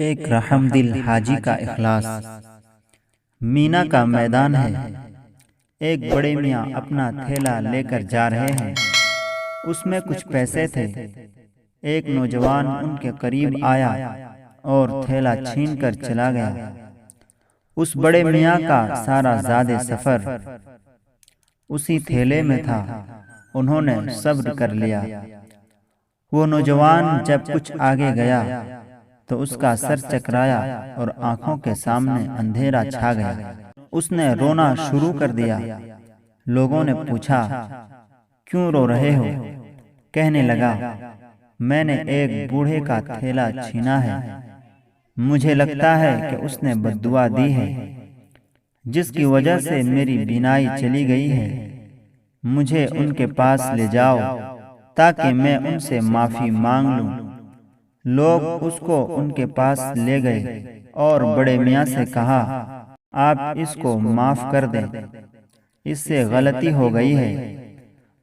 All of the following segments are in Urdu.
ایک رحم دل حاجی کا اخلاص۔ مینا کا میدان ہے، ایک بڑے میاں اپنا تھیلا لے کر جا رہے ہیں۔ اس میں کچھ پیسے تھے۔ ایک نوجوان ان کے قریب آیا اور تھیلا چھین کر چلا گیا۔ اس بڑے میاں کا سارا زاد سفر اسی تھیلے میں تھا۔ انہوں نے صبر کر لیا۔ وہ نوجوان جب کچھ آگے گیا تو اس کا سر چکرایا اور آنکھوں کے سامنے اندھیرا چھا گیا۔ اس نے رونا شروع کر دیا۔ لوگوں نے پوچھا، کیوں رو رہے ہو؟ کہنے لگا، میں نے ایک بوڑھے کا تھیلا چھینا ہے۔ مجھے لگتا ہے کہ اس نے بددعا دی ہے، جس کی وجہ سے میری بینائی چلی گئی ہے۔ مجھے ان کے پاس لے جاؤ تاکہ میں ان سے معافی مانگ لوں۔ لوگ اس کو ان کے پاس لے گئے اور بڑے میاں سے کہا، آپ اس کو معاف کر دیں، اس سے غلطی ہو گئی ہے۔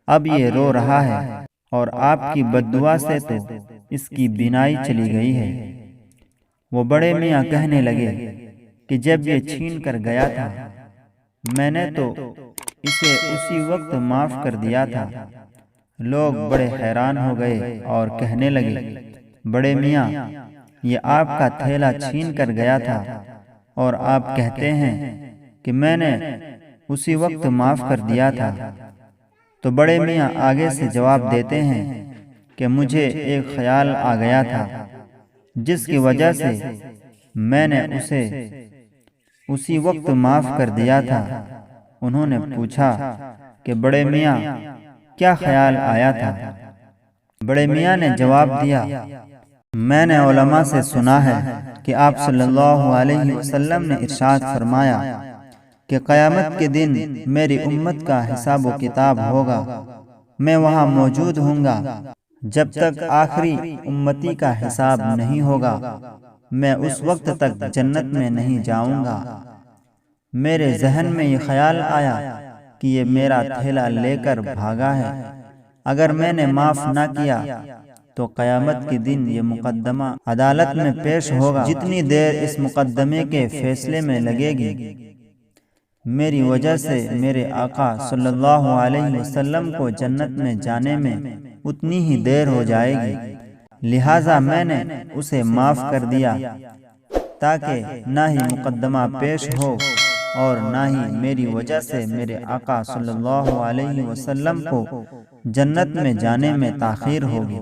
اب یہ رو رہا ہے اور آپ کی بددعا سے تو اس کی بینائی چلی گئی ہے۔ وہ بڑے میاں کہنے لگے کہ جب یہ چھین کر گیا تھا میں نے تو اسے اسی وقت معاف کر دیا تھا۔ لوگ بڑے حیران ہو گئے اور کہنے لگے، بڑے میاں، یہ آپ کا تھیلا چھین کر گیا تھا اور آپ کہتے ہیں کہ میں نے اسی وقت معاف کر دیا تھا۔ تو بڑے میاں آگے سے جواب دیتے ہیں کہ مجھے ایک خیال آ گیا تھا، جس کی وجہ سے میں نے اسے اسی وقت معاف کر دیا تھا۔ انہوں نے پوچھا کہ بڑے میاں کیا خیال آیا تھا؟ بڑے میاں نے جواب دیا، میں نے علماء سے سنا ہے کہ آپ صلی اللہ علیہ وسلم نے ارشاد فرمایا کہ قیامت کے دن میری امت کا حساب و کتاب ہوگا۔ میں وہاں موجود ہوں گا۔ جب تک آخری امتی کا حساب نہیں ہوگا میں اس وقت تک جنت میں نہیں جاؤں گا۔ میرے ذہن میں یہ خیال آیا کہ یہ میرا تھیلا لے کر بھاگا ہے۔ اگر میں نے معاف نہ کیا تو قیامت کے دن یہ مقدمہ عدالت میں پیش ہوگا۔ جتنی دیر اس مقدمے کے فیصلے میں لگے گی میری وجہ سے میرے آقا صلی اللہ علیہ وسلم کو جنت میں جانے میں اتنی ہی دیر ہو جائے گی۔ لہٰذا میں نے اسے معاف کر دیا تاکہ نہ ہی مقدمہ پیش ہو اور نہ ہی میری وجہ سے میرے آقا صلی اللہ علیہ وسلم کو جنت میں جانے میں تاخیر ہوگی۔